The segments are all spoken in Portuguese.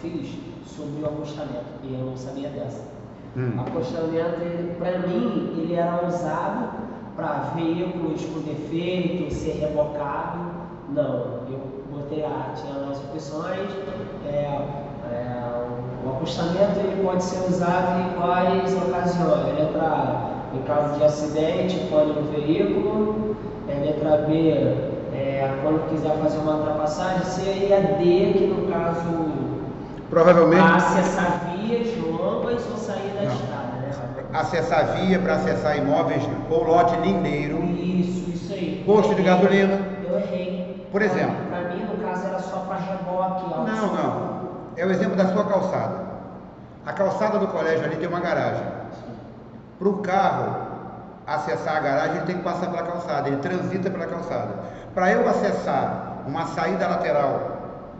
fiz sobre o acostamento, e eu não sabia dessa. Acostamento, para mim, ele era usado para veículos com defeito, ser rebocado. Não, eu botei lá, tinha as opções. O acostamento ele pode ser usado em quais ocasiões? Letra A, em caso de acidente, pane no veículo. Letra B, quando quiser fazer uma ultrapassagem. C e a D, que no caso provavelmente para acessar vias longas ou sair da estrada, né? Acessar via, para acessar imóveis ou lote lindeiro. Isso aí. Posto de gasolina. Eu errei. Por exemplo. Para mim, no caso, era só para reboque. Não. É o exemplo da sua calçada. A calçada do colégio ali tem uma garagem. Para o carro acessar a garagem, ele tem que passar pela calçada, ele transita pela calçada. Para eu acessar uma saída lateral,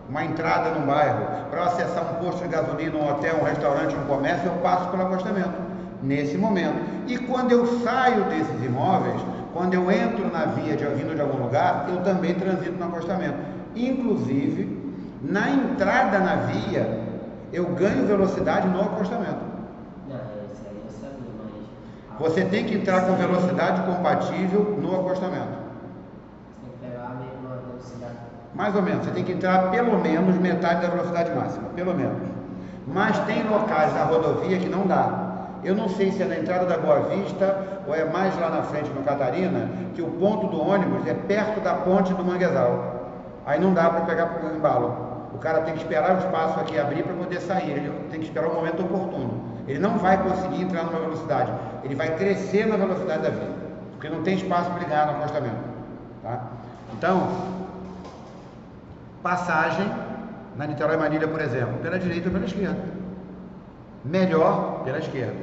uma entrada num bairro, para eu acessar um posto de gasolina, um hotel, um restaurante, um comércio, eu passo pelo acostamento, nesse momento. E quando eu saio desses imóveis, quando eu entro na via vindo de algum lugar, eu também transito no acostamento. Inclusive, na entrada na via, eu ganho velocidade no acostamento. Não, isso aí eu sabia, mas... Você tem que entrar com velocidade compatível no acostamento. Você tem que pegar a mesma velocidade. Mais ou menos, você tem que entrar pelo menos metade da velocidade máxima, pelo menos. Mas tem locais na rodovia que não dá. Eu não sei se é na entrada da Boa Vista ou é mais lá na frente no Catarina, que o ponto do ônibus é perto da ponte do Manguezal. Aí não dá para pegar o embalo. O cara tem que esperar o espaço aqui abrir para poder sair, ele tem que esperar o momento oportuno. Ele não vai conseguir entrar numa velocidade, ele vai crescer na velocidade da via, porque não tem espaço para ligar no acostamento. Tá? Então, passagem na Niterói Manilha, por exemplo, pela direita ou pela esquerda. Melhor pela esquerda.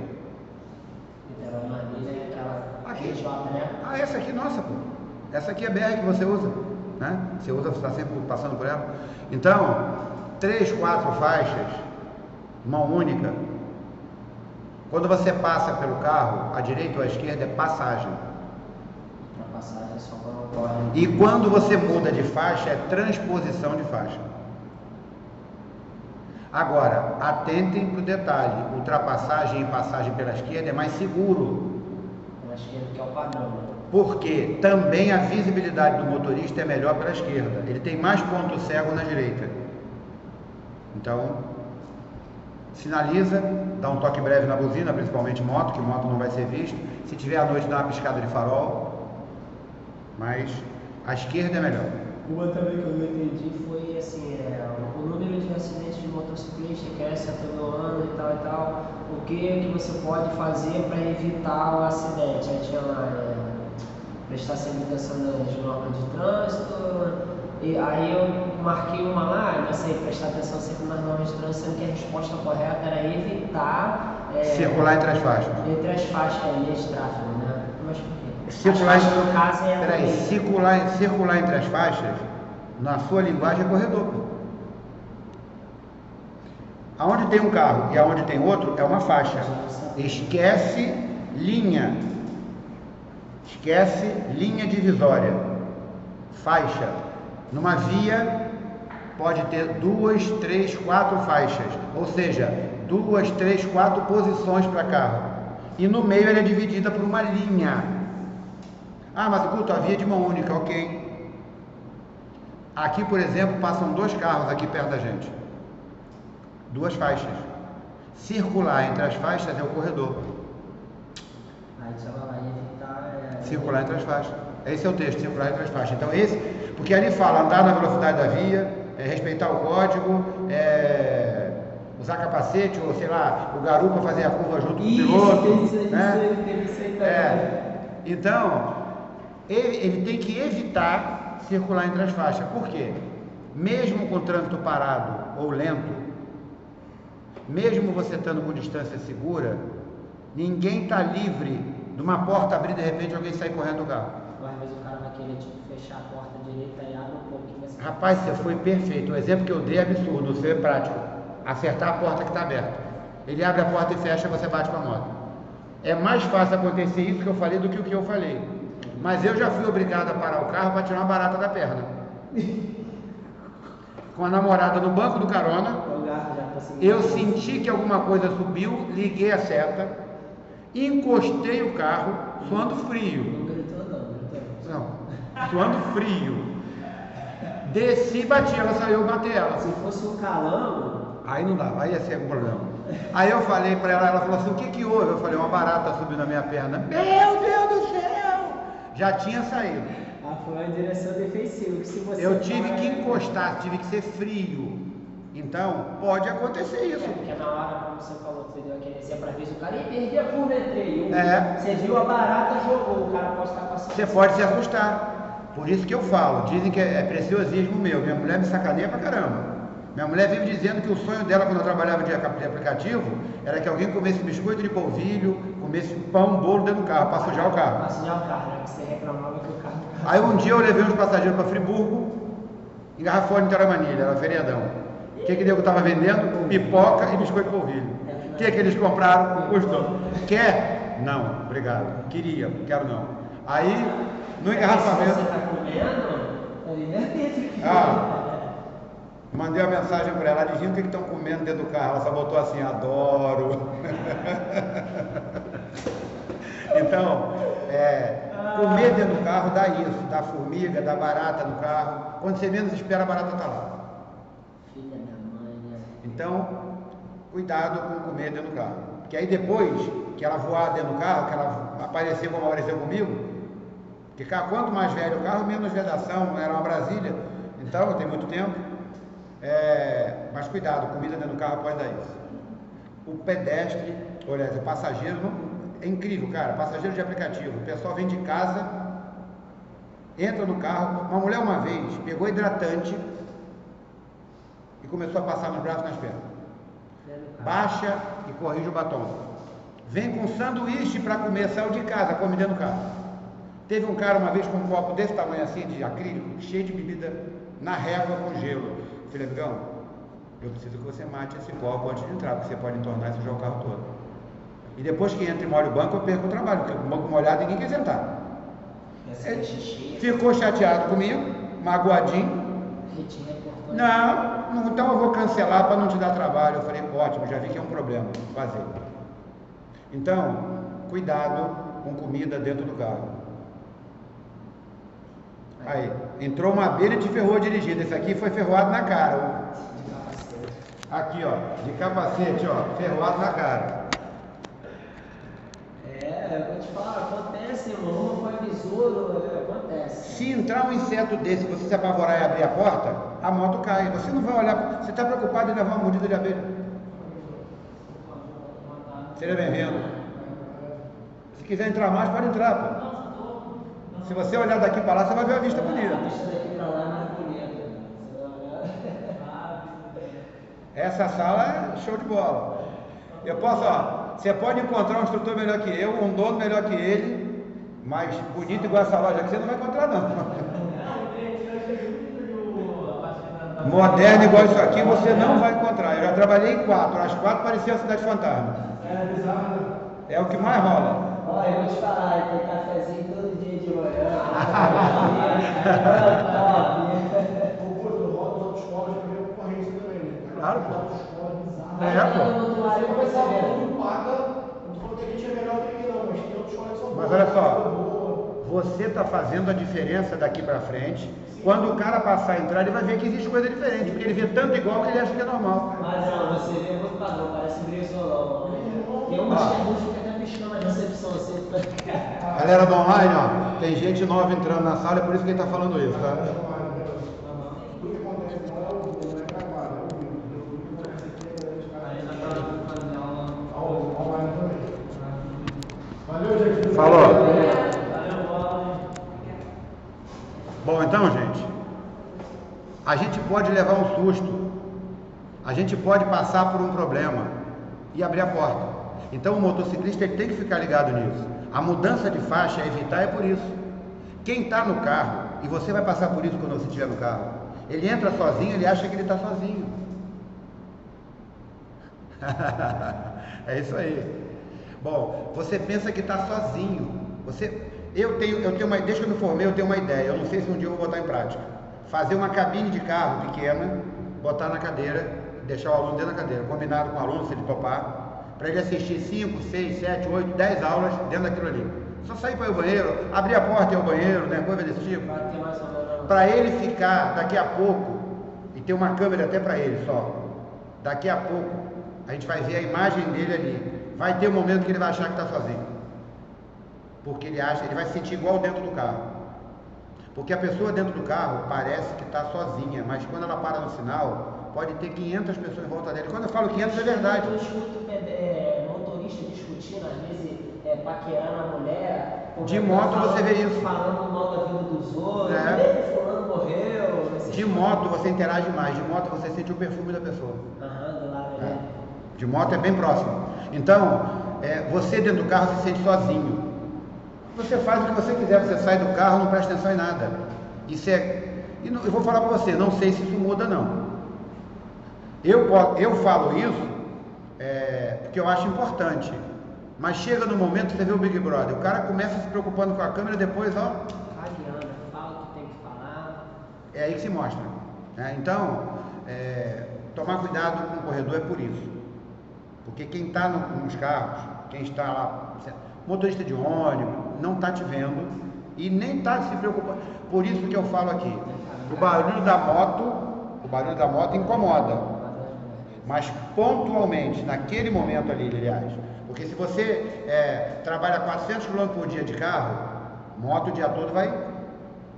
Niterói Manilha é aquela Aqui. né? Essa aqui, nossa, pô. Essa aqui é a BR que você usa, né? Você usa, você está sempre passando por ela. Então, 3, 4 faixas, mão única. Quando você passa pelo carro, à direita ou à esquerda é passagem. Ultrapassagem é só quando ocorre. E quando você muda de faixa, é transposição de faixa. Agora, atentem para o detalhe, ultrapassagem e passagem pela esquerda é mais seguro. Pela esquerda que é o padrão. Porque também a visibilidade do motorista é melhor pela esquerda. Ele tem mais ponto cego na direita. Então, sinaliza, dá um toque breve na buzina, principalmente moto, que moto não vai ser visto. Se tiver à noite, dá uma piscada de farol. Mas a esquerda é melhor. Uma também que eu não entendi foi assim, o número de acidentes de motociclista cresce a todo ano e tal. O que você pode fazer para evitar o acidente? Aí tinha lá, prestar atenção nas normas de trânsito, e aí eu marquei uma lá, nessa aí, prestar atenção sempre nas normas de trânsito, sendo que a resposta correta era evitar... circular entre as faixas. Entre as faixas ali de tráfego, né? Mas por quê? Circular, as faixas, no caso, circular entre as faixas, na sua linguagem, é corredor. Aonde tem um carro e aonde tem outro, é uma faixa. Esquece linha. Esquece linha divisória. Faixa. Numa via, pode ter 2, 3, 4 faixas. Ou seja, 2, 3, 4 posições para carro. E no meio ela é dividida por uma linha. Ah, mas Guto, a via é de mão única, ok. Aqui, por exemplo, passam 2 carros aqui perto da gente. 2 faixas. Circular entre as faixas é o corredor. Aí você vai evitar... Circular entre as faixas. Esse é o texto, circular entre as faixas. Então esse, porque ali fala andar na velocidade da via, respeitar o código, usar capacete, ou sei lá, o garupa fazer a curva junto com o piloto. Então, ele tem que evitar circular entre as faixas. Por quê? Mesmo com o trânsito parado ou lento, mesmo você estando com distância segura, ninguém está livre de uma porta abrir de repente alguém sair correndo do carro. Às vezes o cara vai querer fechar a porta direita e abre um pouquinho. Rapaz, você foi perfeito. O exemplo que eu dei é absurdo, o seu é prático. Acertar a porta que está aberta. Ele abre a porta e fecha, você bate com a moto. É mais fácil acontecer isso que eu falei do que o que eu falei. Mas eu já fui obrigado a parar o carro para tirar uma barata da perna. Com a namorada no banco do carona. Com o garfo já Eu senti que alguma coisa subiu, liguei a seta, encostei o carro, suando frio. Não gritou não, gritou. Não, suando frio. Desci e bati, ela saiu, eu matei ela. Se fosse um calango... Aí não dava, aí ia ser um problema. Aí eu falei pra ela, ela falou assim, o que que houve? Eu falei, uma barata subiu na minha perna. Meu Deus do céu! Já tinha saído. Ah, foi uma direção defensiva, que se você... Eu tive que encostar, tive que ser frio. Então, pode acontecer isso. Porque na hora, como você falou, que você deu aquele exemplo, às vezes o cara ia perder a curva entre É. Você viu a barata, jogou, o cara pode estar passando... Você pode se assustar. Por isso que eu falo, dizem que é preciosismo meu. Minha mulher me sacaneia pra caramba. Minha mulher vive dizendo que o sonho dela, quando eu trabalhava de aplicativo, era que alguém comesse biscoito de polvilho, comesse pão, bolo dentro do carro, para sujar o carro. Para sujar o carro, né? Que você reclamava que o carro... Aí um dia eu levei uns passageiros para Friburgo, engarrafou em Manilha, era feriadão. O que que nego estava vendendo? Pipoca e biscoito de polvilho. O que que eles compraram? Gostou. Quer? Não, obrigado. Queria, quero não. Aí, no engarrafamento... Você está comendo? Mandei uma mensagem para ela, adivinha o que estão comendo dentro do carro? Ela só botou assim, adoro. Então, comer dentro do carro dá isso, dá formiga, dá barata no carro. Quando você menos espera, a barata está lá. Filha da mãe, né? Então, cuidado com comer dentro do carro. Porque aí depois que ela voar dentro do carro, que ela apareceu como apareceu comigo, porque quanto mais velho o carro, menos vedação, era uma Brasília, então tem muito tempo. Mas cuidado, comida dentro do carro pode dar isso. O pedestre, olha, o passageiro, é incrível, cara, passageiro de aplicativo, o pessoal vem de casa, entra no carro, uma mulher uma vez pegou hidratante e começou a passar nos braços e nas pernas. Baixa e corrige o batom. Vem com sanduíche para comer, saiu de casa, come dentro do carro. Teve um cara uma vez com um copo desse tamanho assim, de acrílico, cheio de bebida na régua com gelo. Eu falei, amigão, eu preciso que você mate esse copo antes de entrar, porque você pode entornar e sujar o carro todo. E depois que entra e molha o banco, eu perco o trabalho, porque o banco molhado ninguém quer sentar. Ele ficou chateado comigo, magoadinho. Não, então eu vou cancelar para não te dar trabalho. Eu falei, ótimo, já vi que é um problema fazer. Então, cuidado com comida dentro do carro. Aí, entrou uma abelha e te ferrou dirigindo. Esse aqui foi ferroado na cara. Aqui, ó, de capacete, ó, ferroado na cara. Eu vou te falar, acontece, irmão. Uma foi besouro, acontece. Se entrar um inseto desse, você se apavorar e abrir a porta, a moto cai. Você não vai olhar, você está preocupado em levar uma mordida de abelha. Seja bem-vindo. Se quiser entrar mais, pode entrar, pô. Se você olhar daqui para lá, você vai ver a vista bonita. A vista daqui para lá é mais bonita. Essa sala é show de bola. Eu posso, ó, você pode encontrar um instrutor melhor que eu, um dono melhor que ele, mas bonito igual essa loja aqui, você não vai encontrar não. Moderno igual isso aqui, você não vai encontrar. Eu já trabalhei em 4, as 4 pareciam a Cidade Fantasma. É o que mais rola. Olha, eu vou te falar, tem cafezinho todo dia de manhã. Claro, pô. Mas olha só, você está fazendo a diferença daqui para frente. Quando o cara passar a entrar, ele vai ver que existe coisa diferente, porque ele vê tanto igual que ele acha que é normal. Mas não, você vê muito padrão, parece brisolão. Tem umas que a gente fica até piscando na recepção assim. Galera do online, ó, tem gente nova entrando na sala, é por isso que ele está falando isso, tá? Falou. Bom, então, gente, a gente pode levar um susto, a gente pode passar por um problema e abrir a porta. Então, o motociclista ele tem que ficar ligado nisso. A mudança de faixa, evitar é por isso. Quem está no carro, e você vai passar por isso quando você estiver no carro, ele entra sozinho, ele acha que ele está sozinho. É isso aí. Bom, você pensa que está sozinho. Eu tenho uma, desde que eu me formei, eu tenho uma ideia. Eu não sei se um dia eu vou botar em prática. Fazer uma cabine de carro pequena, botar na cadeira, deixar o aluno dentro da cadeira, combinado com o aluno, se ele topar, para ele assistir 5, 6, 7, 8, 10 aulas dentro daquilo ali. Só sair para ir ao banheiro, abrir a porta e ir ao banheiro, né, coisa desse tipo. Para ele ficar daqui a pouco, e ter uma câmera até para ele só, daqui a pouco, a gente vai ver a imagem dele ali. Vai ter um momento que ele vai achar que está sozinho. Porque ele vai se sentir igual dentro do carro. Porque a pessoa dentro do carro parece que está sozinha, mas quando ela para no sinal, pode ter 500 pessoas em volta dele. Quando eu falo 500 é verdade. Eu escuto motorista discutindo, às vezes paquerando a mulher. De moto você vê isso. Falando mal da vida dos outros. Fulano morreu. De moto você interage mais. De moto você sente o perfume da pessoa. Do lado dele. De moto é bem próximo. Então, você dentro do carro se sente sozinho. Você faz o que você quiser, você sai do carro, não presta atenção em nada. Isso eu vou falar para você, não sei se isso muda não. Eu falo isso porque eu acho importante. Mas chega no momento que você vê o Big Brother, o cara começa se preocupando com a câmera, depois, fala o que tem que falar. É aí que se mostra. Então, tomar cuidado com o corredor é por isso. Porque quem está nos carros, quem está lá, motorista de ônibus, não está te vendo e nem está se preocupando. Por isso que eu falo aqui, o barulho da moto incomoda. Mas pontualmente, naquele momento ali, aliás, porque se você trabalha 400 km por dia de carro, moto o dia todo vai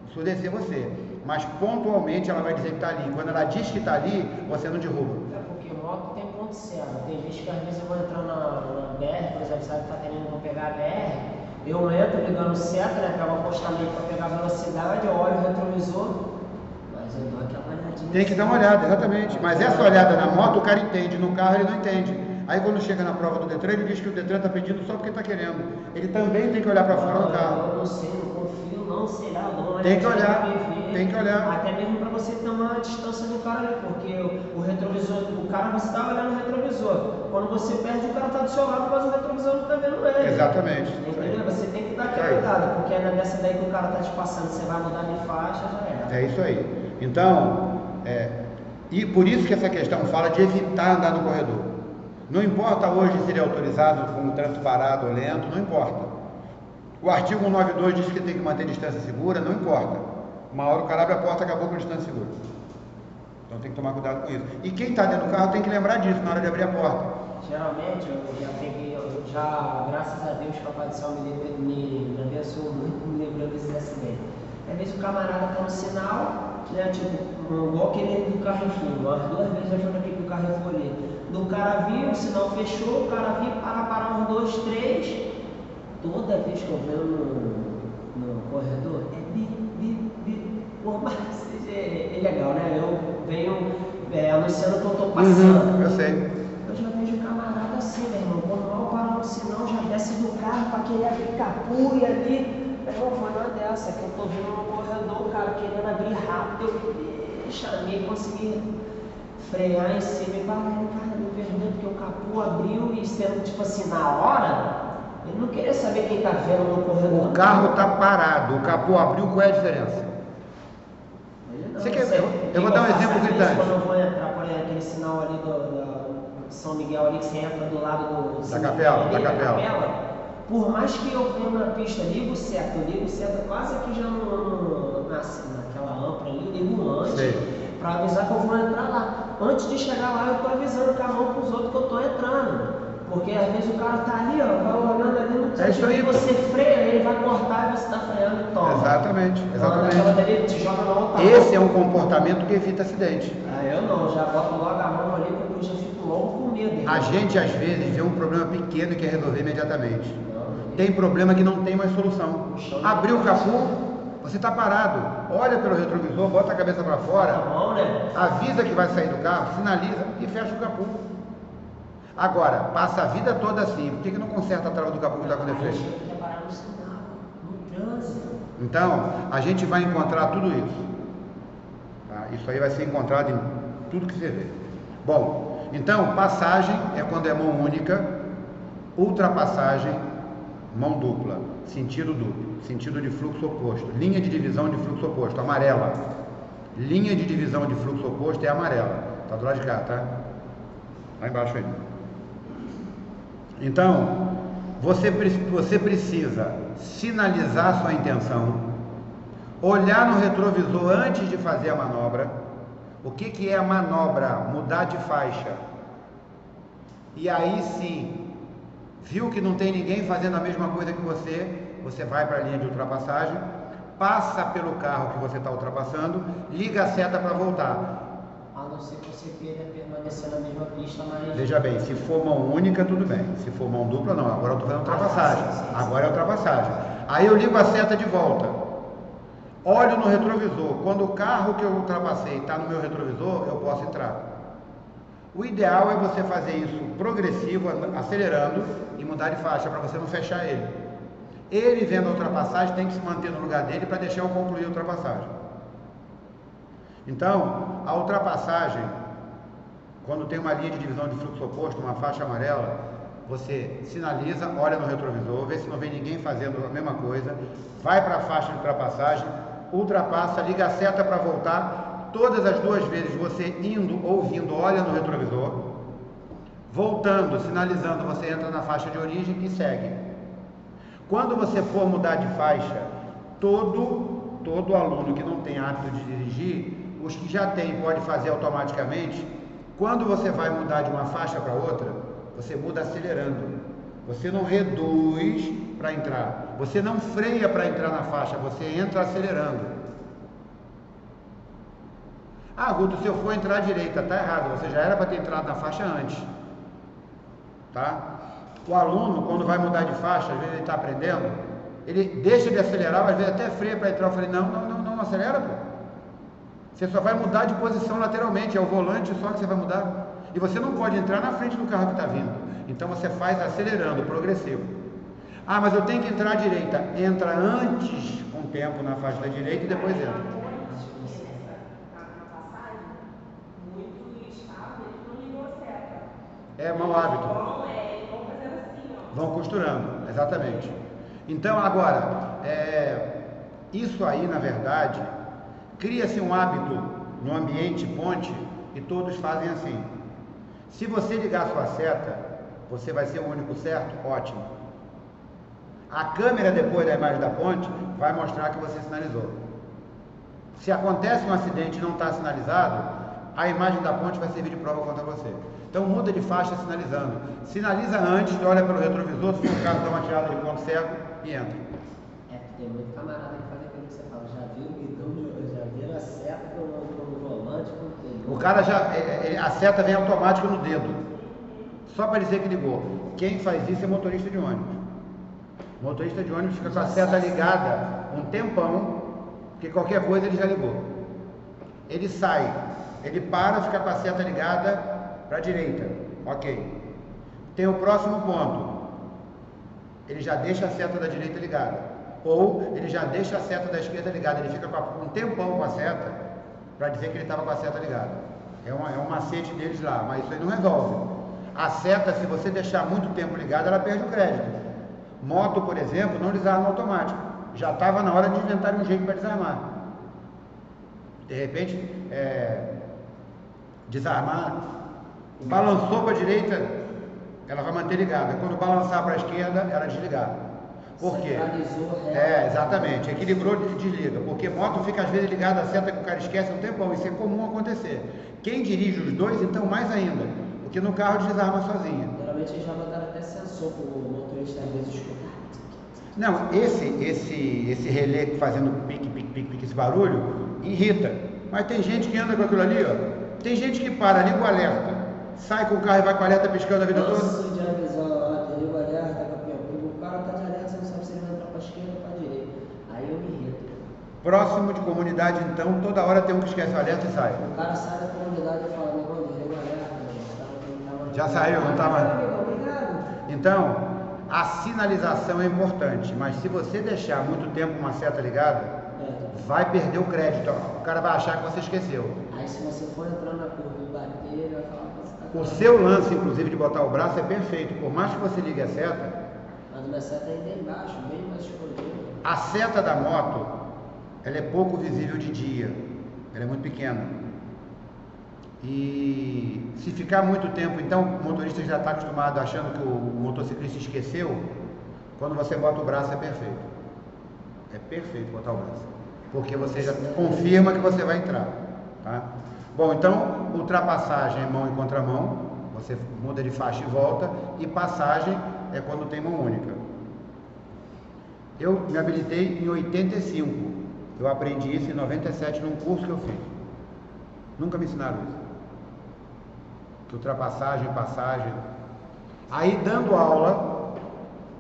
ensurdecer você. Mas pontualmente ela vai dizer que está ali. Quando ela diz que está ali, você não derruba. Porque moto tem ponto cego. Tem vezes que às vezes eu vou entrar na BR, por exemplo, sabe que está querendo vou pegar a BR, eu entro ligando seta, né, para acostamento para pegar a velocidade, eu olho o retrovisor, mas eu dou aquela olhadinha. Tem que dar uma olhada, exatamente. Mas essa olhada na moto o cara entende, no carro ele não entende. Aí quando chega na prova do Detran, ele diz que o Detran está pedindo só porque está querendo. Ele também tem que olhar para fora do carro. Eu não sei, não confio, não sei lá. Tem que olhar, tem que olhar. Até mesmo para você ter uma distância do cara ali, porque o retrovisor, o cara você está olhando o retrovisor. Quando você perde, o cara está do seu lado, mas o retrovisor não está vendo ele. Exatamente. Entendeu? Você tem que dar aquela olhada, porque é nessa daí que o cara está te passando, você vai mudar de faixa, já é. É isso aí. Então, e por isso que essa questão fala de evitar andar no corredor. Não importa hoje se ele é autorizado com o trânsito parado ou lento, não importa. O artigo 192 diz que tem que manter distância segura, não importa. Uma hora o cara abre a porta e acabou com a distância segura. Então tem que tomar cuidado com isso. E quem está dentro do carro tem que lembrar disso na hora de abrir a porta. Geralmente, eu já graças a Deus, Papai do Céu me abençoou muito, me livrou desses acidentes. Às vezes o camarada está no sinal, né, tipo, igual aquele do Carrefour, as 2 vezes eu fui aqui do Carrefour ali. Do cara viu, o sinal fechou, o cara viu, parar uns 2, 3. Toda vez que eu venho no corredor, por mais que seja legal, né? Eu venho anunciando que eu estou passando. Eu sei. Eu já vejo um camarada assim, meu irmão, quando mal para no sinal, já desce do carro para querer abrir capulha ali. Eu vou numa dessa, que eu estou vindo no corredor, o cara querendo abrir rápido, eu chamei, consegui frear em cima e parar, cara, me pergunta porque o capô abriu e sendo tipo assim, na hora, ele não queria saber quem está vendo no corredor. O carro está parado, o capô abriu, qual é a diferença? Eu vou dar um exemplo gritante. Quando eu vou entrar por aquele sinal ali do São Miguel ali, que você entra do lado da capela, por mais que eu venha na pista, ligo certo quase aqui já naquela âmpula ali, eu ligo antes, para avisar que eu vou entrar lá. Antes de chegar lá, eu estou avisando com a mão para os outros que eu estou entrando. Porque às vezes o cara está ali, ó, vai olhando ali, não precisa de você freia, ele vai cortar e você está freando e toma. Exatamente. Dele, te joga na outra Esse é um comportamento que evita acidente. Eu não, já boto logo a mão ali, porque eu já fico logo com medo. A gente às vezes vê um problema pequeno e quer resolver imediatamente. Tem problema que não tem mais solução. Abriu o capô, você está parado, olha pelo retrovisor, bota a cabeça para fora, avisa que vai sair do carro, sinaliza e fecha o capô. Agora, passa a vida toda assim, por que não conserta a trava do capô que está com defeito? Então, a gente vai encontrar tudo isso. Tá? Isso aí vai ser encontrado em tudo que você vê. Bom, então, passagem é quando é mão única, ultrapassagem, mão dupla, sentido duplo, sentido de fluxo oposto, linha de divisão de fluxo oposto, amarela. Linha de divisão de fluxo oposto é amarela, tá do lado de cá, tá? Lá embaixo aí. Então, você precisa sinalizar sua intenção, olhar no retrovisor antes de fazer a manobra. O que é a manobra? Mudar de faixa. E aí sim, viu que não tem ninguém fazendo a mesma coisa que você vai para a linha de ultrapassagem, passa pelo carro que você está ultrapassando, liga a seta para voltar. A não ser que você queira permanecer na mesma pista, mas... Veja bem, se for mão única, tudo bem. Se for mão dupla, não. Agora eu estou fazendo ultrapassagem. Agora é ultrapassagem. Aí eu ligo a seta de volta. Olho no retrovisor. Quando o carro que eu ultrapassei está no meu retrovisor, eu posso entrar. O ideal é você fazer isso progressivo, acelerando e mudar de faixa, para você não fechar ele. Ele, vendo a ultrapassagem, tem que se manter no lugar dele para deixar eu concluir a ultrapassagem. Então, a ultrapassagem, quando tem uma linha de divisão de fluxo oposto, uma faixa amarela, você sinaliza, olha no retrovisor, vê se não vem ninguém fazendo a mesma coisa, vai para a faixa de ultrapassagem, ultrapassa, liga a seta para voltar. Todas as duas vezes você indo ou vindo, olha no retrovisor, voltando, sinalizando, você entra na faixa de origem e segue. Quando você for mudar de faixa, todo aluno que não tem hábito de dirigir, os que já tem pode fazer automaticamente. Quando você vai mudar de uma faixa para outra, você muda acelerando. Você não reduz para entrar, você não freia para entrar na faixa, você entra acelerando. Ah, Guto, se eu for entrar à direita, tá errado, você já era para ter entrado na faixa antes, tá? O aluno, quando vai mudar de faixa, às vezes ele está aprendendo, ele deixa de acelerar, às vezes até freia para entrar. Eu falei, não acelera, pô. Você só vai mudar de posição lateralmente, é o volante só que você vai mudar. E você não pode entrar na frente do carro que está vindo. Então você faz acelerando, progressivo. Ah, mas eu tenho que entrar à direita. Entra antes, um tempo na faixa da direita e depois entra. É mau hábito. Vão costurando, exatamente. Então, agora, isso aí, na verdade, cria-se um hábito no ambiente ponte e todos fazem assim. Se você ligar sua seta, você vai ser o único certo? Ótimo. A câmera, depois da imagem da ponte, vai mostrar que você sinalizou. Se acontece um acidente e não está sinalizado, a imagem da ponte vai servir de prova contra você. Então muda de faixa sinalizando. Sinaliza antes, olha pelo retrovisor, se for o caso, dá uma tirada de ponto cego e entra. Tem muito camarada que faz aquilo que você fala, já viu a seta no volante, o cara a seta vem automática no dedo, só para dizer que ligou. Quem faz isso é motorista de ônibus. Motorista de ônibus fica com a seta ligada um tempão, porque qualquer coisa ele já ligou. Ele sai, ele para, fica com a seta ligada para a direita, ok. Tem o próximo ponto, ele já deixa a seta da direita ligada, ou ele já deixa a seta da esquerda ligada, ele fica um tempão com a seta, para dizer que ele estava com a seta ligada. É um macete deles lá, mas isso aí não resolve. A seta, se você deixar muito tempo ligada, ela perde o crédito. Moto, por exemplo, não desarma automático, já estava na hora de inventar um jeito para desarmar. De repente, desarmar, balançou para a direita, ela vai manter ligada. Quando balançar para a esquerda, ela desligar. Por quê? Exatamente. Equilibrou, desliga. Porque moto fica às vezes ligada a seta que o cara esquece um tempão. Isso é comum acontecer. Quem dirige os dois, então mais ainda. Porque no carro desarma sozinho. Geralmente eles já mandaram até sensor para o motorista às vezes escutar. Não, esse relé fazendo pique, esse barulho, irrita. Mas tem gente que anda com aquilo ali, ó. Tem gente que para, liga o alerta, sai com o carro e vai com o alerta piscando a vida toda. Nossa, de avisar lá, liga o alerta, campeão. Porque o cara tá de alerta, você não sabe se ele vai entrar para a esquerda ou para a direita. Aí eu me irrito. Próximo de comunidade, então, toda hora tem um que esquece o alerta e sai. O cara sai da comunidade e fala, negão, liga o alerta. Já saiu, não tá mais. Então, a sinalização é importante, mas se você deixar muito tempo uma seta ligada, vai perder o crédito. O cara vai achar que você esqueceu. Aí se você for entrar na curva e bater, ele vai falar que você tá... O seu lance, inclusive, de botar o braço é perfeito. Por mais que você ligue a seta... Mas minha seta ainda é embaixo, bem mais escondida. A seta da moto, ela é pouco visível de dia. Ela é muito pequena. E se ficar muito tempo, então o motorista já está acostumado achando que o motociclista esqueceu. Quando você bota o braço é perfeito. É perfeito botar o braço, porque você já confirma que você vai entrar, tá? Bom, então ultrapassagem é mão e contramão, você muda de faixa e volta, e passagem é quando tem mão única. Eu me habilitei em 85, eu aprendi isso em 97 num curso que eu fiz. Nunca me ensinaram isso. Que ultrapassagem, passagem. Aí dando aula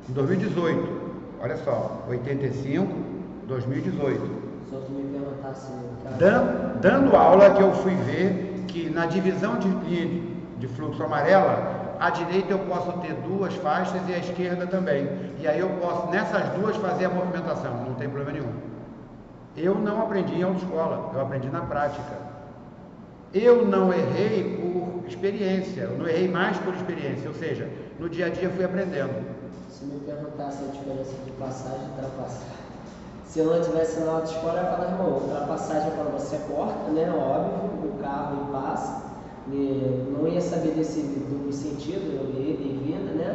em 2018, olha só, 85, 2018. Só tu me perguntasse, Dando aula que eu fui ver que na divisão de linha de fluxo amarela, à direita eu posso ter duas faixas e à esquerda também. E aí eu posso, nessas duas, fazer a movimentação, não tem problema nenhum. Eu não aprendi em autoescola, eu aprendi na prática. Eu não errei por experiência, eu não errei mais por experiência, ou seja, no dia a dia fui aprendendo. Se me perguntasse a diferença de passagem e ultrapassagem, se eu não estivesse na autoescola, eu ia falar, irmão, ultrapassagem é quando você corta, né, óbvio, o carro e passa, não ia saber desse duplo sentido, eu ia e vinda, né,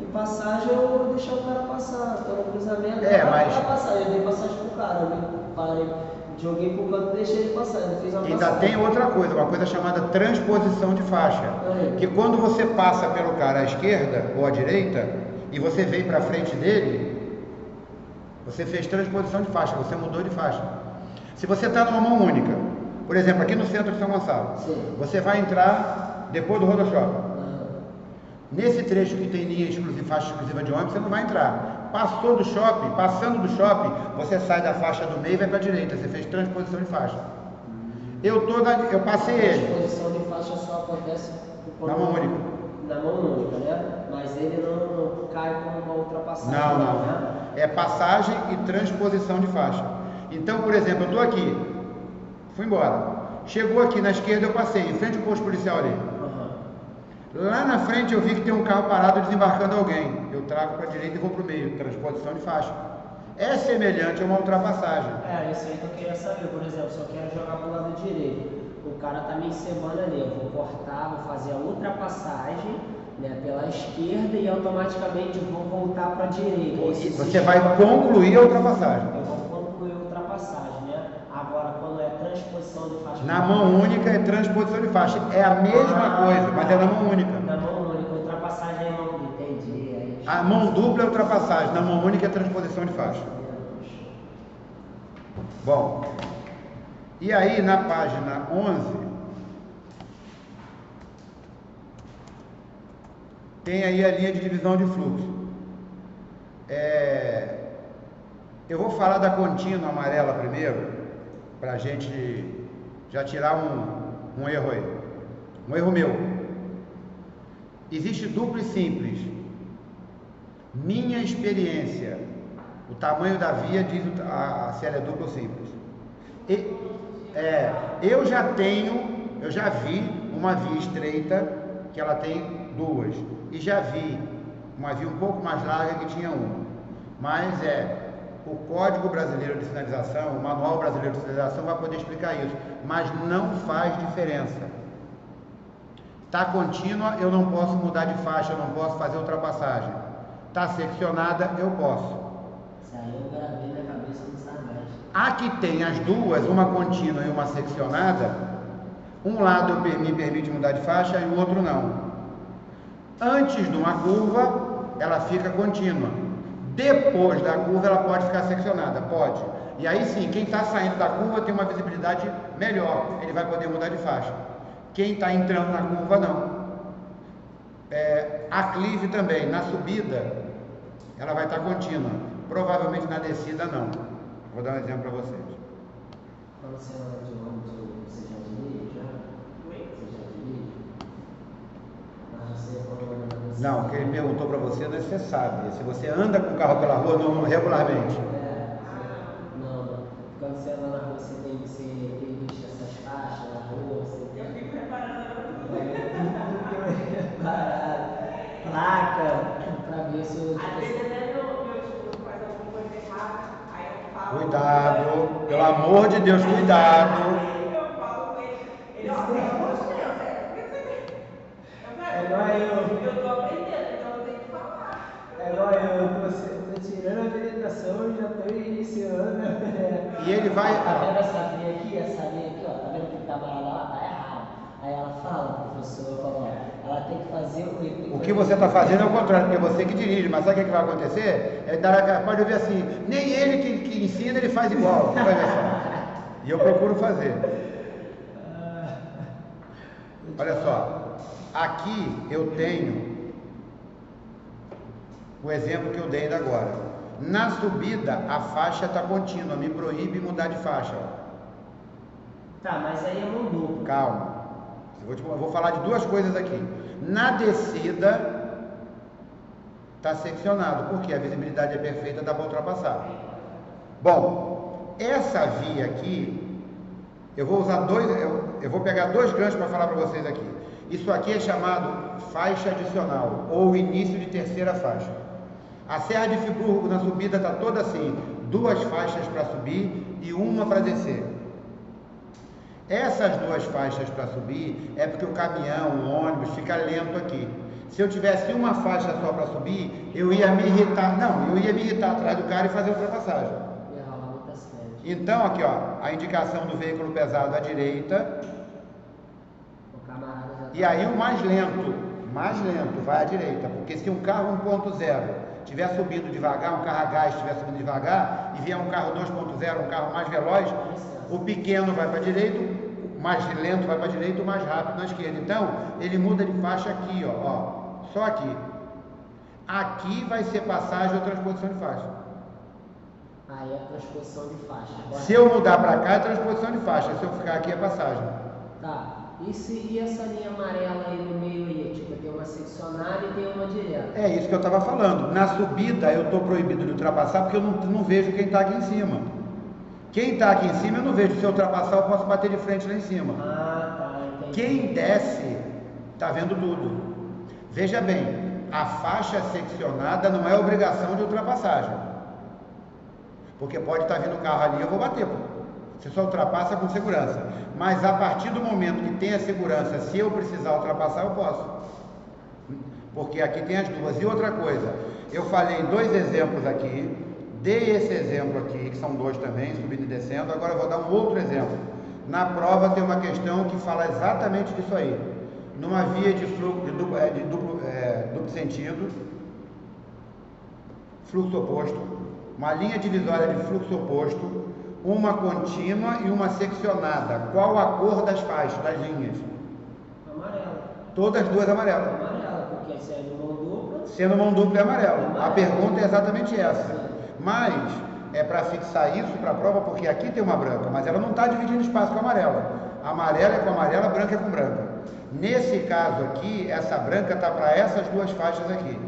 e passagem eu vou deixar o cara passar, tô no cruzamento, mas... passar, eu dei passagem pro cara, eu me parei, joguei pro canto e deixei ele passar, eu fiz uma Ainda passagem. tem outra coisa, uma coisa chamada transposição de faixa, que quando você passa pelo cara à esquerda ou à direita, e você vem para frente dele, você fez transposição de faixa, você mudou de faixa. Se você está numa mão única, por exemplo, aqui no centro de São Gonçalo, você vai entrar depois do Roda Shopping. Nesse trecho que tem linha exclusiva, faixa exclusiva de ônibus, você não vai entrar. Passou do shopping, passando do shopping, você sai da faixa do meio e vai para a direita. Você fez transposição de faixa. Eu passei ele. A transposição de faixa só acontece na mão única. Na mão única, né? Mas ele não cai como uma ultrapassagem. Não. Né? É passagem e transposição de faixa. Então, por exemplo, eu estou aqui, fui embora. Chegou aqui na esquerda, eu passei, em frente ao posto policial ali. Lá na frente eu vi que tem um carro parado desembarcando alguém. Eu trago para a direita e vou para o meio. Transposição de faixa. É semelhante a uma ultrapassagem. É, isso aí que eu queria saber. Por exemplo, se eu quero jogar para o lado direito, o cara tá me encebando ali. Eu vou cortar, vou fazer a ultrapassagem, né, pela esquerda e automaticamente vou voltar para a direita. Você vai concluir a ultrapassagem. Eu vou concluir a ultrapassagem, né? Agora, quando é transposição de faixa... Na mão única é transposição de faixa. É a mesma coisa, mas é na mão única. Na mão única, ultrapassagem é mão... Entendi. A mão dupla é ultrapassagem, na mão única é transposição de faixa. Bom, e aí na página 11, tem aí a linha de divisão de fluxo. Eu vou falar da contínua amarela primeiro, para a gente já tirar um erro aí. Um erro meu. Existe duplo e simples. Minha experiência, o tamanho da via diz se ela é dupla ou simples. Eu já vi uma via estreita que ela tem duas. E já vi uma via um pouco mais larga que tinha uma. Mas o Código Brasileiro de Sinalização, o Manual Brasileiro de Sinalização vai poder explicar isso. Mas não faz diferença. Está contínua, eu não posso mudar de faixa, eu não posso fazer ultrapassagem. Está seccionada, eu posso. Isso aí eu gravei na cabeça, não sabe mais. A que tem as duas, uma contínua e uma seccionada, um lado me permite mudar de faixa e o outro não. Antes de uma curva, ela fica contínua. Depois da curva, ela pode ficar seccionada, pode. E aí sim, quem está saindo da curva tem uma visibilidade melhor, ele vai poder mudar de faixa. Quem está entrando na curva, não. Aclive também, na subida, ela vai estar contínua. Provavelmente na descida, não. Vou dar um exemplo para vocês. Quando você anda de ônibus, você já dirige? Você já dirige? Mas você, quando anda na descida... Não, o que ele perguntou para você, não é se você sabe. Se você anda com o carro pela rua, não regularmente. Não. Quando você anda na rua, você existe essas faixas na rua, você tem... Eu fico preparando placa, pra ver se eu... Às vezes até meu esposo faz alguma coisa errada, aí eu falo... Cuidado, pelo amor de Deus, cuidado. Eu falo com ele, ó, tem bom senso, Eu tô aprendendo, então eu tenho que falar. É igual tô tirando a habilitação e já tô iniciando. E ele vai. Tá vendo essa linha aqui, ó? Tá vendo que o camarada lá tá errado? Aí ela fala, professor, ó, ela tem que fazer O que você está fazendo é o contrário, porque é você que dirige, mas sabe o que vai acontecer? Pode ouvir assim, nem ele que ensina, ele faz igual. Vai ver só. E eu procuro fazer. Olha só, aqui eu tenho o exemplo que eu dei ainda agora. Na subida, a faixa está contínua, me proíbe mudar de faixa. Tá, mas aí é mão dupla. Calma. Eu vou falar de duas coisas aqui. Na descida, está seccionado, porque a visibilidade é perfeita, dá para ultrapassar. Bom, essa via aqui, eu vou usar eu vou pegar dois ganchos para falar para vocês aqui. Isso aqui é chamado faixa adicional, ou início de terceira faixa. A Serra de Friburgo na subida está toda assim, duas faixas para subir e uma para descer. Essas duas faixas para subir é porque o caminhão, o ônibus fica lento aqui. Se eu tivesse uma faixa só para subir, eu ia me irritar. Não, eu ia me irritar atrás do cara e fazer ultrapassagem. Então, aqui ó, a indicação do veículo pesado à direita. E aí o mais lento vai à direita. Porque se um carro 1.0 estiver subindo devagar, um carro a gás estiver subindo devagar, e vier um carro 2.0, um carro mais veloz, o pequeno vai para a direita, o mais lento vai para a direita, o mais rápido na esquerda. Então, ele muda de faixa aqui, ó, só aqui. Aqui vai ser passagem ou transposição de faixa. Aí é transposição de faixa. Agora, se eu mudar para cá é transposição de faixa, se eu ficar aqui é passagem. Tá. E essa linha amarela aí no meio aí? Tipo, tem uma seccionada e tem uma direta. É isso que eu estava falando. Na subida eu estou proibido de ultrapassar porque eu não vejo quem está aqui em cima. Quem está aqui em cima eu não vejo. Se eu ultrapassar eu posso bater de frente lá em cima. Ah, tá, entendi. Quem desce está vendo tudo. Veja bem, a faixa seccionada não é obrigação de ultrapassagem. Porque pode estar vindo o carro ali e eu vou bater, pô. Você só ultrapassa com segurança. Mas a partir do momento que tem a segurança, se eu precisar ultrapassar, eu posso. Porque aqui tem as duas. E outra coisa, eu falei dois exemplos aqui, dei esse exemplo aqui, que são dois também, subindo e descendo, agora eu vou dar um outro exemplo. Na prova tem uma questão que fala exatamente disso aí. Numa via de duplo sentido, fluxo oposto, uma linha divisória de fluxo oposto, uma contínua e uma seccionada. Qual a cor das faixas, das linhas? Amarela. Todas duas amarelas. Amarela, porque sendo mão dupla. Sendo mão dupla é amarelo. Amarelo. A pergunta é exatamente essa. Sim. Mas é para fixar isso para a prova, porque aqui tem uma branca, mas ela não está dividindo espaço com a amarela. Amarela é com amarela, branca é com branca. Nesse caso aqui, essa branca está para essas duas faixas aqui.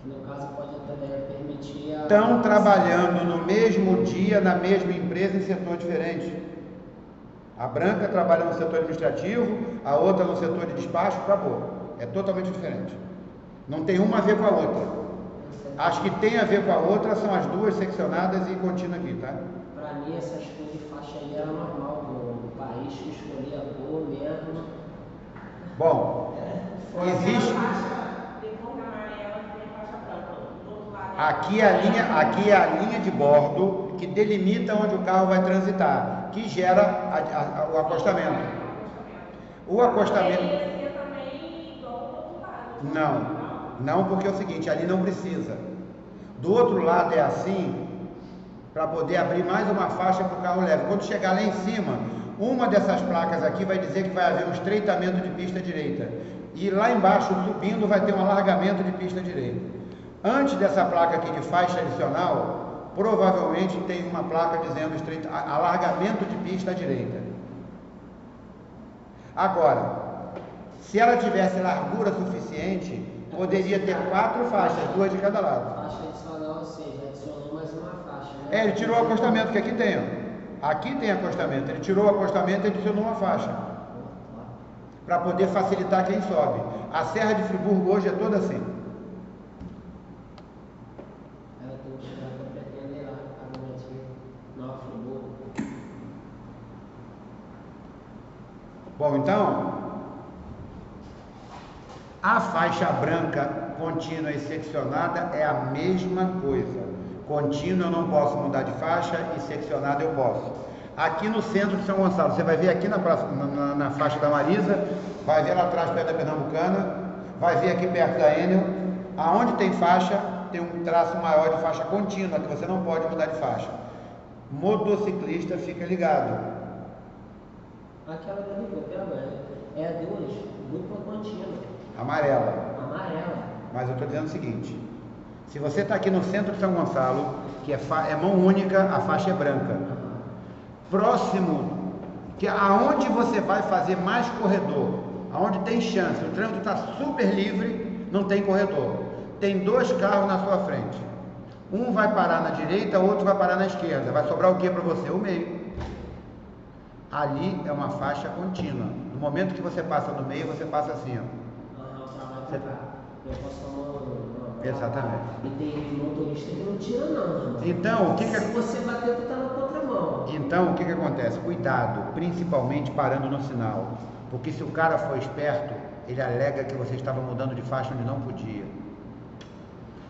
Que no caso pode até permitir a... Estão trabalhando no mesmo dia, na mesma empresa, em setor diferente. A branca trabalha no setor administrativo, a outra no setor de despacho, acabou. É totalmente diferente. Não tem uma a ver com a outra. As que tem a ver com a outra são as duas seccionadas e contínuas aqui, tá? Para mim, essas cores de faixa aí era normal do país que escolhia a cor mesmo. Bom, existe... Aqui é a linha de bordo que delimita onde o carro vai transitar, que gera o acostamento. O acostamento... Não, porque é o seguinte, ali não precisa. Do outro lado é assim, para poder abrir mais uma faixa para o carro leve. Quando chegar lá em cima, uma dessas placas aqui vai dizer que vai haver um estreitamento de pista direita. E lá embaixo, subindo, vai ter um alargamento de pista direita. Antes dessa placa aqui de faixa adicional, provavelmente tem uma placa dizendo alargamento de pista à direita. Agora, se ela tivesse largura suficiente, poderia ter 4 faixas, 2 de cada lado. Faixa adicional, ou seja, adicionou mais uma faixa, né? Ele tirou o acostamento, que aqui tem, ó. Aqui tem acostamento. Ele tirou o acostamento e adicionou uma faixa. Para poder facilitar quem sobe. A Serra de Friburgo hoje é toda assim. Ela tem que chegar para pretender lá, a noite, Nova Friburgo. Bom, então, A faixa branca contínua e seccionada é a mesma coisa. Contínua eu não posso mudar de faixa e seccionada eu posso. Aqui no centro de São Gonçalo, você vai ver aqui na faixa da Marisa, vai ver lá atrás perto da Pernambucana, vai ver aqui perto da Enel, aonde tem faixa, tem um traço maior de faixa contínua, que você não pode mudar de faixa. Motociclista fica ligado. Aquela dali, é a 2, dupla contínua. Amarela. Amarela. Mas eu estou dizendo o seguinte, se você está aqui no centro de São Gonçalo, que é mão única, a faixa é branca. Próximo, que aonde você vai fazer mais corredor, aonde tem chance, o trânsito está super livre, não tem corredor. Tem 2 carros na sua frente. Um vai parar na direita, o outro vai parar na esquerda. Vai sobrar o que para você? O meio. Ali é uma faixa contínua. No momento que você passa no meio, você passa assim, ó. Você tá. Eu posso tomar. Exatamente. E tem motorista que não tira, não. Então, o que Se você bater, tu tá na contramão. Então, o que acontece? Cuidado, principalmente parando no sinal. Porque se o cara for esperto, ele alega que você estava mudando de faixa onde não podia.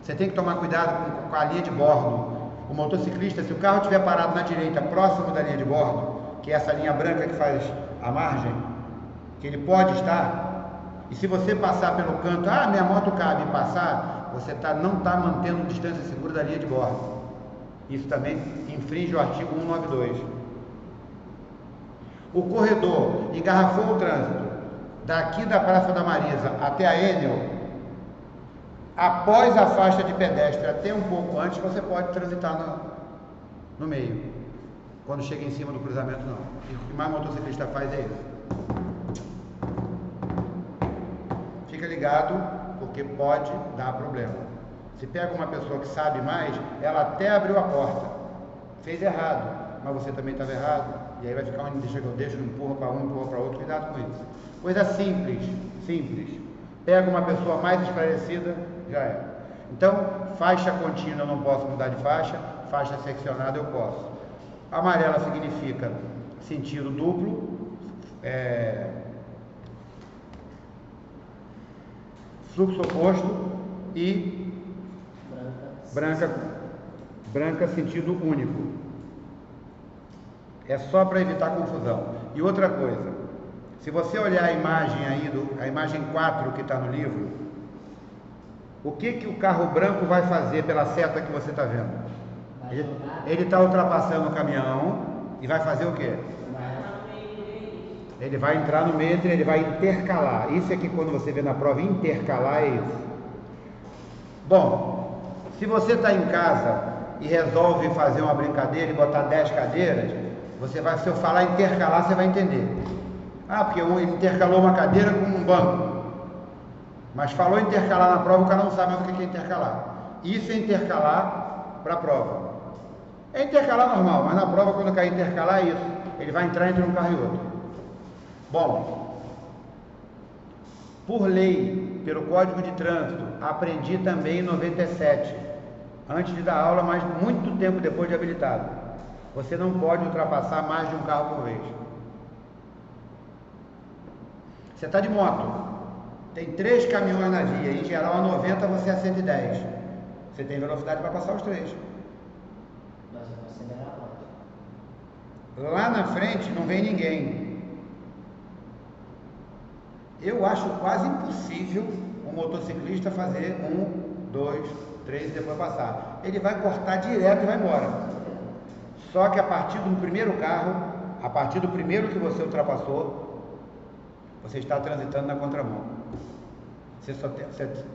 Você tem que tomar cuidado com a linha de bordo. O motociclista, se o carro estiver parado na direita, próximo da linha de bordo, que é essa linha branca que faz a margem, que ele pode estar, e se você passar pelo canto, minha moto cabe passar, você não está mantendo distância segura da linha de bordo. Isso também infringe o artigo 192. O corredor engarrafou o trânsito daqui da Praça da Marisa até a Enel, após a faixa de pedestre, até um pouco antes, você pode transitar no meio. Quando chega em cima do cruzamento, não. E o que mais motociclista faz é isso. Fica ligado, porque pode dar problema. Se pega uma pessoa que sabe mais, ela até abriu a porta. Fez errado, mas você também estava errado. E aí vai ficar onde deixa que eu deixo, empurra para um, empurra para outro. Cuidado com isso. Coisa simples, simples. Pega uma pessoa mais esclarecida, já é. Então, faixa contínua eu não posso mudar de faixa, faixa seccionada eu posso. Amarela significa sentido duplo, fluxo oposto, e branca sentido único. É só para evitar confusão. E outra coisa, se você olhar a imagem aí, a imagem 4 que está no livro, o que o carro branco vai fazer pela seta que você está vendo? Ele está ultrapassando o caminhão e vai fazer o quê? Ele vai entrar no meio, ele vai intercalar. Isso é que quando você vê na prova, intercalar é isso. Bom, se você está em casa e resolve fazer uma brincadeira e botar 10 cadeiras, se eu falar intercalar, você vai entender. Porque ele intercalou uma cadeira com um banco. Mas falou intercalar na prova, o cara não sabe mais o que é intercalar. Isso é intercalar para a prova. É intercalar normal, mas na prova, quando cair intercalar, é isso. Ele vai entrar entre um carro e outro. Bom, por lei, pelo Código de Trânsito, aprendi também em 97, antes de dar aula, mas muito tempo depois de habilitado. Você não pode ultrapassar mais de um carro por vez. Você está de moto. Tem 3 caminhões na via, em geral a 90 você é a 110. Você tem velocidade para passar os 3. Mas eu vou acelerar a moto. Lá na frente não vem ninguém. Eu acho quase impossível um motociclista fazer 1, 2, 3 e depois passar. Ele vai cortar direto e vai embora. Só que a partir do primeiro carro, a partir do primeiro que você ultrapassou, você está transitando na contramão. Você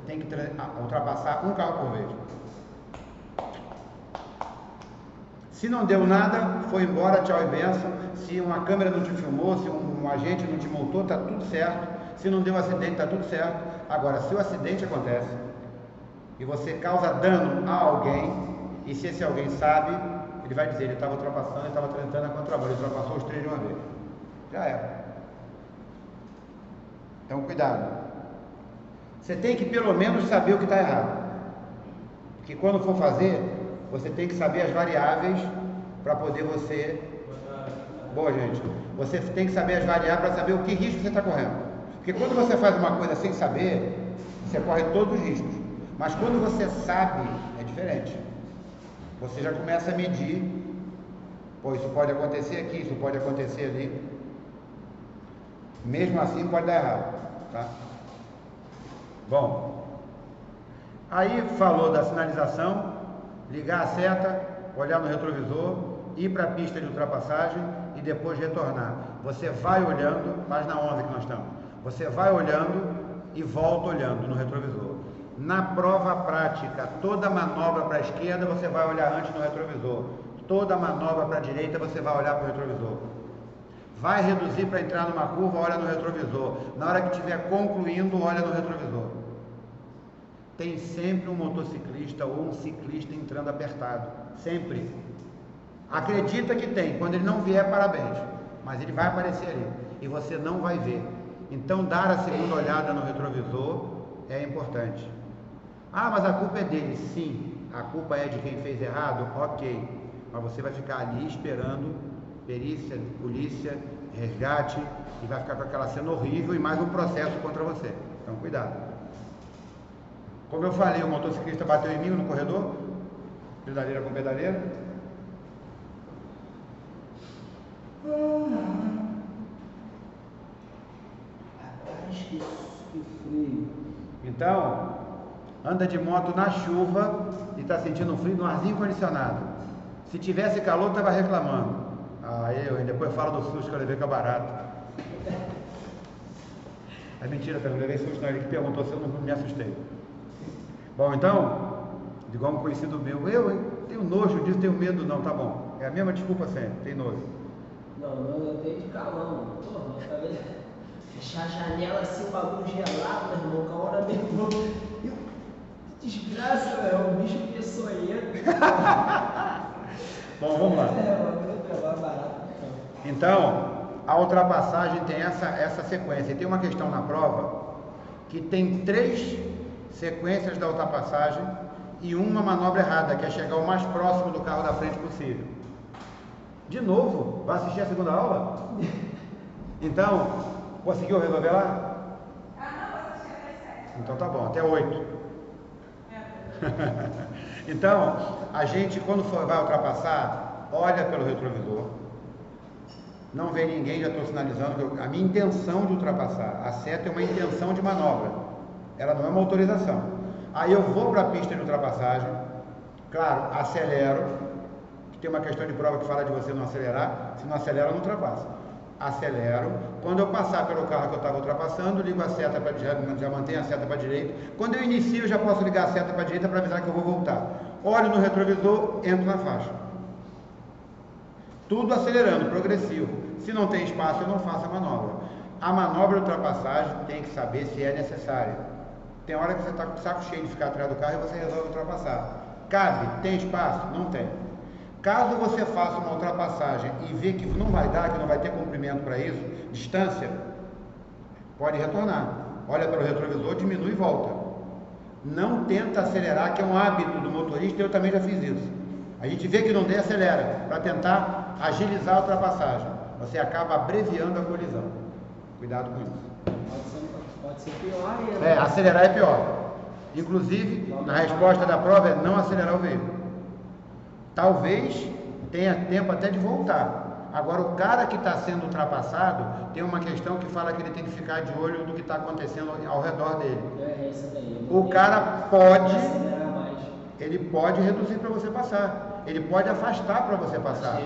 tem que ultrapassar um carro por vez. Se não deu nada, foi embora, tchau e benção. Se uma câmera não te filmou, se um agente não te multou, está tudo certo. Se não deu acidente, está tudo certo. Agora, se o acidente acontece e você causa dano a alguém, e se esse alguém sabe, ele vai dizer, ele estava ultrapassando, ele estava transitando na contramão, ele ultrapassou os 3 de uma vez. Já era. Então, cuidado. Você tem que pelo menos saber o que está errado. Porque quando for fazer, você tem que saber as variáveis para poder você... Boa, gente. Você tem que saber as variáveis para saber o que risco você está correndo. Porque quando você faz uma coisa sem saber, você corre todos os riscos. Mas quando você sabe, é diferente. Você já começa a medir, pô, isso pode acontecer aqui, isso pode acontecer ali. Mesmo assim pode dar errado, tá? Bom, aí falou da sinalização, ligar a seta, olhar no retrovisor, ir para a pista de ultrapassagem e depois retornar. Você vai olhando, página 11 que nós estamos, você vai olhando e volta olhando no retrovisor. Na prova prática, toda manobra para a esquerda você vai olhar antes no retrovisor, toda manobra para a direita você vai olhar para o retrovisor. Vai reduzir para entrar numa curva, olha no retrovisor. Na hora que estiver concluindo, olha no retrovisor. Tem sempre um motociclista ou um ciclista entrando apertado. Sempre. Acredita que tem. Quando ele não vier, parabéns. Mas ele vai aparecer ali. E você não vai ver. Então, dar a segunda olhada no retrovisor é importante. Ah, mas a culpa é dele. Sim. A culpa é de quem fez errado? Ok. Mas você vai ficar ali esperando perícia, polícia, resgate, e vai ficar com aquela cena horrível e mais um processo contra você. Então, cuidado. Como eu falei, o motociclista bateu em mim no corredor, pedaleira com pedaleira. Rapaz, que frio. Então, anda de moto na chuva e está sentindo frio no arzinho condicionado. Se tivesse calor, estava reclamando. E depois fala do susto que eu levei com a barata. É mentira, eu não levei susto, não. Ele que perguntou se eu não me assustei. Bom, então, igual um conhecido meu, eu tenho nojo disso, tenho medo, não, tá bom. É a mesma desculpa sempre, tem nojo. Não, eu tenho de calão. Porra, tá vendo? Fechar a janela assim, o bagulho gelado, meu irmão, com a hora mesmo. Desgraça, velho, o bicho peçonhento. Bom, vamos lá. Então, a ultrapassagem tem essa sequência. E tem uma questão na prova que tem 3 sequências da ultrapassagem e uma manobra errada, que é chegar o mais próximo do carro da frente possível. De novo, vai assistir a segunda aula? Então, conseguiu resolver lá? Não, vou assistir até 7. Então tá bom, até 8. Então, a gente quando vai ultrapassar, olha pelo retrovisor. Não vê ninguém, já estou sinalizando que a minha intenção de ultrapassar. A seta é uma intenção de manobra. Ela não é uma autorização. Aí eu vou para a pista de ultrapassagem. Claro, acelero. Tem uma questão de prova que fala de você não acelerar. Se não acelera, não ultrapassa. Acelero. Quando eu passar pelo carro que eu estava ultrapassando, ligo a seta para já mantenho a seta para a direita. Quando eu inicio, eu já posso ligar a seta para a direita para avisar que eu vou voltar. Olho no retrovisor, entro na faixa. Tudo acelerando, progressivo. Se não tem espaço, eu não faço a manobra. A manobra de ultrapassagem tem que saber se é necessária. Tem hora que você está com o saco cheio de ficar atrás do carro e você resolve ultrapassar. Cabe? Tem espaço? Não tem. Caso você faça uma ultrapassagem e vê que não vai dar, que não vai ter comprimento para isso, distância, pode retornar. Olha pelo retrovisor, diminui e volta. Não tenta acelerar, que é um hábito do motorista, eu também já fiz isso. A gente vê que não tem, acelera, para tentar agilizar a ultrapassagem. Você acaba abreviando a colisão. Cuidado com isso. Pode ser pior ainda. Acelerar é pior. Inclusive, na resposta da prova é não acelerar o veículo. Talvez tenha tempo até de voltar. Agora, o cara que está sendo ultrapassado, tem uma questão que fala que ele tem que ficar de olho do que está acontecendo ao redor dele. É isso daí. O cara pode, acelerar mais. ele pode reduzir para você passar. Ele pode afastar para você passar.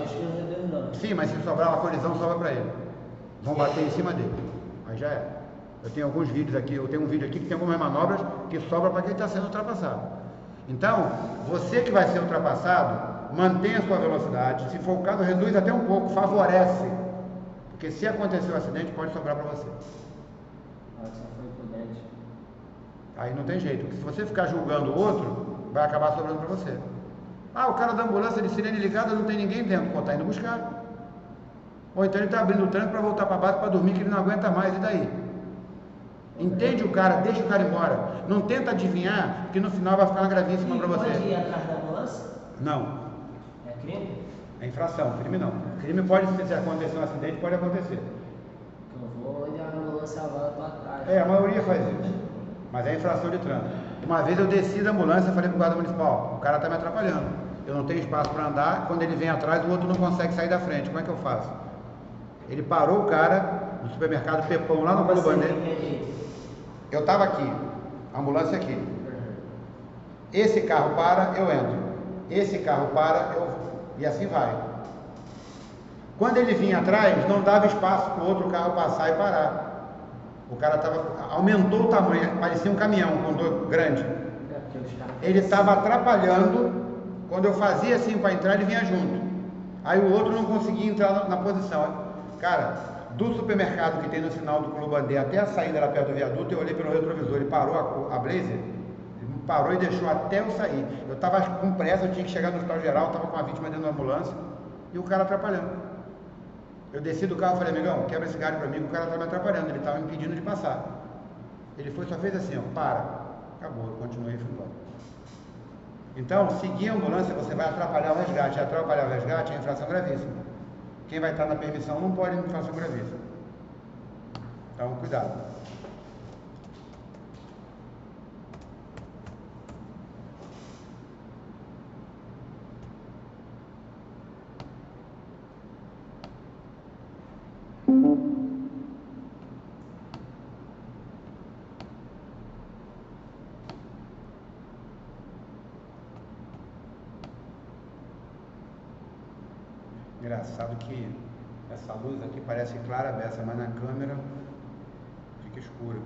Sim, mas se sobrar uma colisão, sobra para ele. Vão bater em cima dele. Aí já é. Eu tenho alguns vídeos aqui, eu tenho um vídeo aqui que tem algumas manobras que sobra para quem está sendo ultrapassado. Então, você que vai ser ultrapassado, mantenha a sua velocidade. Se for o caso, reduz até um pouco, favorece. Porque se acontecer um acidente, pode sobrar para você. Aí não tem jeito. Porque se você ficar julgando o outro, vai acabar sobrando para você. O cara da ambulância de sirene ligada, não tem ninguém dentro. Pô, tá indo buscar. Ou então ele está abrindo o tranco para voltar para base para dormir, que ele não aguenta mais. E daí? Entende o cara, deixa o cara embora. Não tenta adivinhar, que no final vai ficar uma gravíssima para você. Pode ir atrás da ambulância? Não. É crime? É infração, crime não. Crime pode, se acontecer um acidente, pode acontecer. Eu vou onde a ambulância vai, eu tô atrás. A maioria faz isso. Mas é infração de trânsito. Uma vez eu desci da ambulância e falei pro guarda municipal, o cara tá me atrapalhando. Eu não tenho espaço para andar, quando ele vem atrás, o outro não consegue sair da frente. Como é que eu faço? Ele parou o cara no supermercado Pepão, lá no Clube Bandeira. Eu tava aqui, a ambulância aqui. Esse carro para, eu entro. Esse carro para, eu vou. E assim vai. Quando ele vinha atrás, não dava espaço para o outro carro passar e parar. O cara aumentou o tamanho, parecia um caminhão grande. Ele estava atrapalhando. Quando eu fazia assim para entrar, ele vinha junto. Aí o outro não conseguia entrar na posição. Cara, do supermercado que tem no sinal do Clube Bandeira até a saída lá perto do viaduto, eu olhei pelo retrovisor, ele parou a Blazer, ele parou e deixou até eu sair. Eu estava com pressa, eu tinha que chegar no hospital geral, estava com a vítima dentro da ambulância e o cara atrapalhando. Eu desci do carro e falei, amigão, quebra esse galho para mim, o cara está me atrapalhando, ele estava me impedindo de passar. Ele foi, só fez assim, ó, para, acabou, eu continuei e fui embora. Então, seguir a ambulância, você vai atrapalhar o resgate. Atrapalhar o resgate é infração gravíssima. Quem vai estar na permissão não pode ir em infração gravíssima. Então, cuidado. Engraçado que essa luz aqui parece clara, dessa, mas na câmera fica escura.